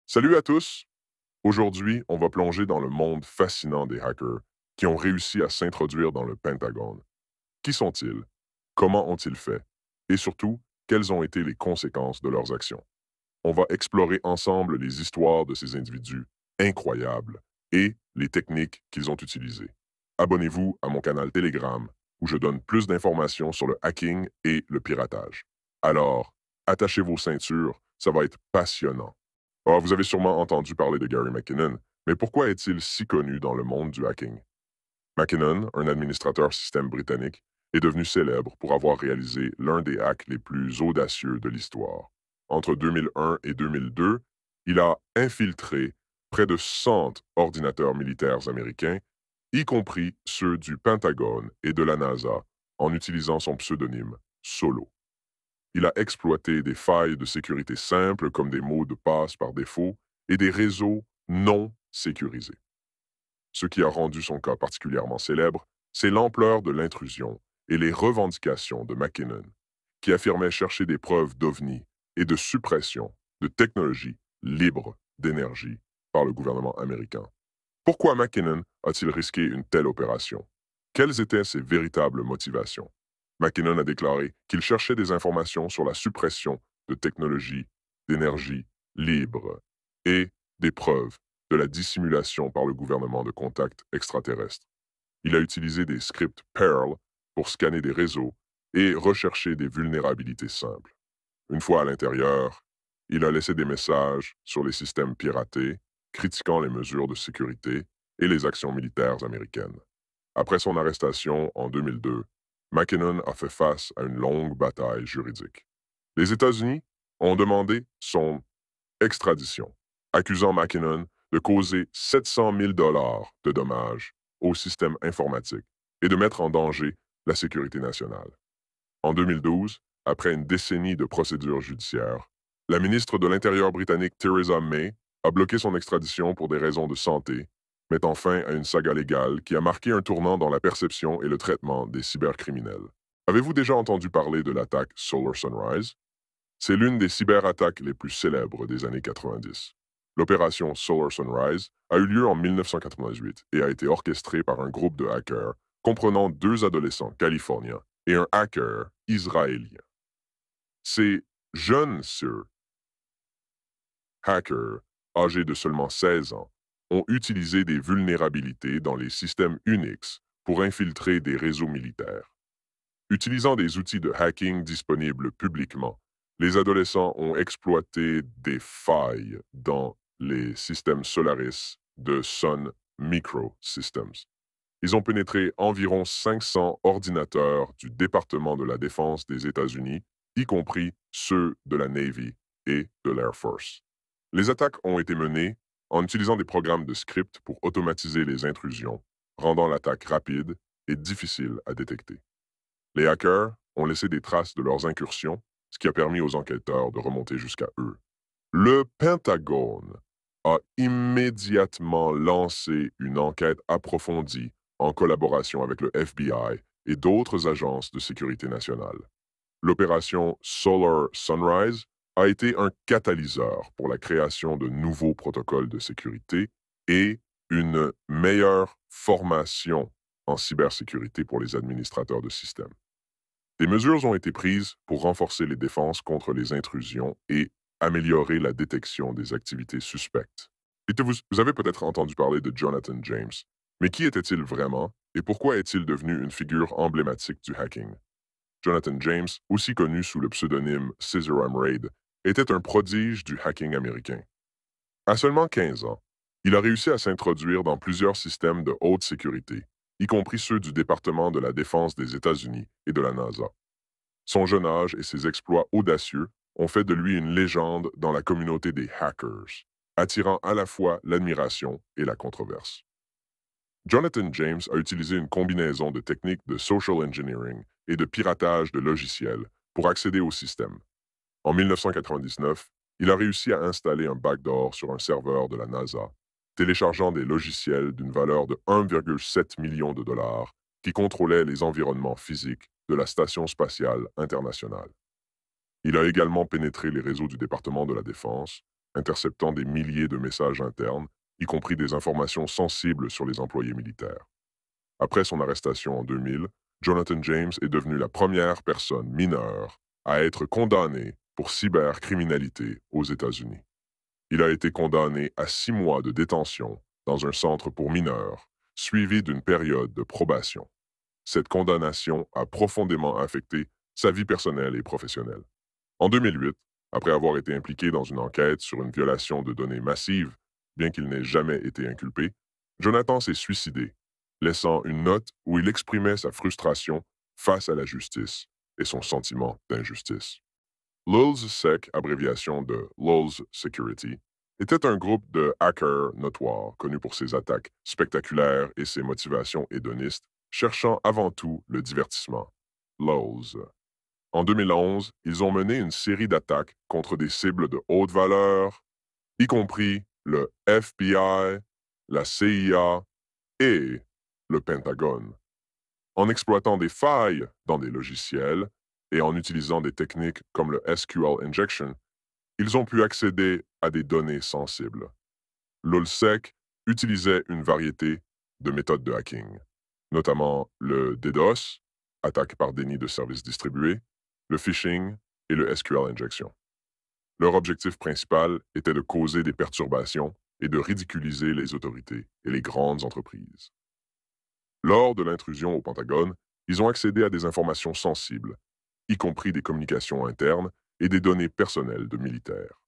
Salut à tous! Aujourd'hui, on va plonger dans le monde fascinant des hackers qui ont réussi à s'introduire dans le Pentagone. Qui sont-ils? Comment ont-ils fait? Et surtout, quelles ont été les conséquences de leurs actions? On va explorer ensemble les histoires de ces individus incroyables et les techniques qu'ils ont utilisées. Abonnez-vous à mon canal Telegram où je donne plus d'informations sur le hacking et le piratage. Alors, attachez vos ceintures, ça va être passionnant. Ah, vous avez sûrement entendu parler de Gary McKinnon, mais pourquoi est-il si connu dans le monde du hacking? McKinnon, un administrateur système britannique, est devenu célèbre pour avoir réalisé l'un des hacks les plus audacieux de l'histoire. Entre 2001 et 2002, il a infiltré près de 100 ordinateurs militaires américains, y compris ceux du Pentagone et de la NASA, en utilisant son pseudonyme Solo. Il a exploité des failles de sécurité simples comme des mots de passe par défaut et des réseaux non sécurisés. Ce qui a rendu son cas particulièrement célèbre, c'est l'ampleur de l'intrusion et les revendications de McKinnon, qui affirmait chercher des preuves d'OVNI et de suppression de technologies libres d'énergie par le gouvernement américain. Pourquoi McKinnon a-t-il risqué une telle opération? Quelles étaient ses véritables motivations? McKinnon a déclaré qu'il cherchait des informations sur la suppression de technologies d'énergie libre et des preuves de la dissimulation par le gouvernement de contacts extraterrestres. Il a utilisé des scripts Perl pour scanner des réseaux et rechercher des vulnérabilités simples. Une fois à l'intérieur, il a laissé des messages sur les systèmes piratés, critiquant les mesures de sécurité et les actions militaires américaines. Après son arrestation en 2002, McKinnon a fait face à une longue bataille juridique. Les États-Unis ont demandé son extradition, accusant McKinnon de causer 700 000 de dommages au système informatique et de mettre en danger la sécurité nationale. En 2012, après une décennie de procédures judiciaires, la ministre de l'Intérieur britannique Theresa May a bloqué son extradition pour des raisons de santé, mettant fin à une saga légale qui a marqué un tournant dans la perception et le traitement des cybercriminels. Avez-vous déjà entendu parler de l'attaque Solar Sunrise? C'est l'une des cyberattaques les plus célèbres des années 90. L'opération Solar Sunrise a eu lieu en 1998 et a été orchestrée par un groupe de hackers comprenant deux adolescents californiens et un hacker israélien. Ces jeunes sœurs hackers, âgés de seulement 16 ans, ont utilisé des vulnérabilités dans les systèmes Unix pour infiltrer des réseaux militaires. Utilisant des outils de hacking disponibles publiquement, les adolescents ont exploité des failles dans les systèmes Solaris de Sun Microsystems. Ils ont pénétré environ 500 ordinateurs du département de la Défense des États-Unis, y compris ceux de la Navy et de l'Air Force. Les attaques ont été menées en utilisant des programmes de script pour automatiser les intrusions, rendant l'attaque rapide et difficile à détecter. Les hackers ont laissé des traces de leurs incursions, ce qui a permis aux enquêteurs de remonter jusqu'à eux. Le Pentagone a immédiatement lancé une enquête approfondie en collaboration avec le FBI et d'autres agences de sécurité nationale. L'opération Solar Sunrise a été un catalyseur pour la création de nouveaux protocoles de sécurité et une meilleure formation en cybersécurité pour les administrateurs de systèmes. Des mesures ont été prises pour renforcer les défenses contre les intrusions et améliorer la détection des activités suspectes. Vous avez peut-être entendu parler de Jonathan James, mais qui était-il vraiment et pourquoi est-il devenu une figure emblématique du hacking? Jonathan James, aussi connu sous le pseudonyme Scissorham Raid, était un prodige du hacking américain. À seulement 15 ans, il a réussi à s'introduire dans plusieurs systèmes de haute sécurité, y compris ceux du département de la Défense des États-Unis et de la NASA. Son jeune âge et ses exploits audacieux ont fait de lui une légende dans la communauté des hackers, attirant à la fois l'admiration et la controverse. Jonathan James a utilisé une combinaison de techniques de social engineering et de piratage de logiciels pour accéder au système. En 1999, il a réussi à installer un backdoor sur un serveur de la NASA, téléchargeant des logiciels d'une valeur de 1,7 million de dollars qui contrôlaient les environnements physiques de la Station spatiale internationale. Il a également pénétré les réseaux du département de la Défense, interceptant des milliers de messages internes, y compris des informations sensibles sur les employés militaires. Après son arrestation en 2000, Jonathan James est devenu la première personne mineure à être condamnée pour cybercriminalité aux États-Unis. Il a été condamné à 6 mois de détention dans un centre pour mineurs, suivi d'une période de probation. Cette condamnation a profondément affecté sa vie personnelle et professionnelle. En 2008, après avoir été impliqué dans une enquête sur une violation de données massive, bien qu'il n'ait jamais été inculpé, Jonathan s'est suicidé, laissant une note où il exprimait sa frustration face à la justice et son sentiment d'injustice. LulzSec, abréviation de Lulz Security, était un groupe de hackers notoires connu pour ses attaques spectaculaires et ses motivations hédonistes, cherchant avant tout le divertissement. Lulz. En 2011, ils ont mené une série d'attaques contre des cibles de haute valeur, y compris le FBI, la CIA et le Pentagone. En exploitant des failles dans des logiciels et en utilisant des techniques comme le SQL injection, ils ont pu accéder à des données sensibles. L'OLSEC utilisait une variété de méthodes de hacking, notamment le DDoS, attaque par déni de services distribués, le phishing et le SQL injection. Leur objectif principal était de causer des perturbations et de ridiculiser les autorités et les grandes entreprises. Lors de l'intrusion au Pentagone, ils ont accédé à des informations sensibles, y compris des communications internes et des données personnelles de militaires.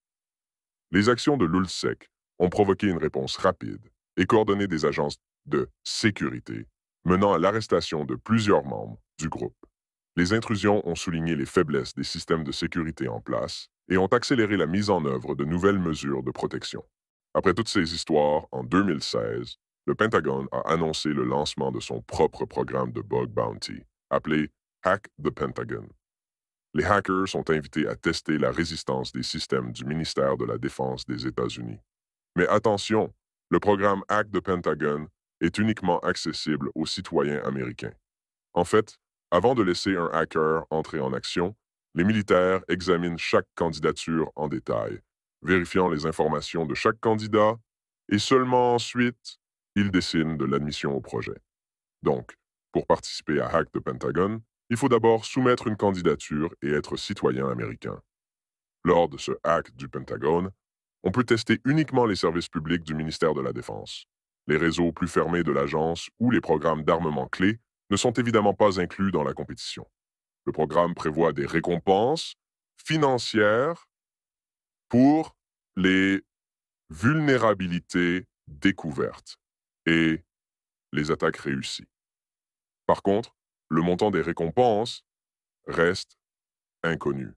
Les actions de l'ULSEC ont provoqué une réponse rapide et coordonnée des agences de sécurité, menant à l'arrestation de plusieurs membres du groupe. Les intrusions ont souligné les faiblesses des systèmes de sécurité en place et ont accéléré la mise en œuvre de nouvelles mesures de protection. Après toutes ces histoires, en 2016, le Pentagone a annoncé le lancement de son propre programme de bug bounty, appelé Hack the Pentagon. Les hackers sont invités à tester la résistance des systèmes du ministère de la Défense des États-Unis. Mais attention, le programme Hack the Pentagon est uniquement accessible aux citoyens américains. En fait, avant de laisser un hacker entrer en action, les militaires examinent chaque candidature en détail, vérifiant les informations de chaque candidat, et seulement ensuite, ils décident de l'admission au projet. Donc, pour participer à Hack the Pentagon, il faut d'abord soumettre une candidature et être citoyen américain. Lors de ce hack du Pentagone, on peut tester uniquement les services publics du ministère de la Défense. Les réseaux plus fermés de l'agence ou les programmes d'armement clés ne sont évidemment pas inclus dans la compétition. Le programme prévoit des récompenses financières pour les vulnérabilités découvertes et les attaques réussies. Par contre, le montant des récompenses reste inconnu.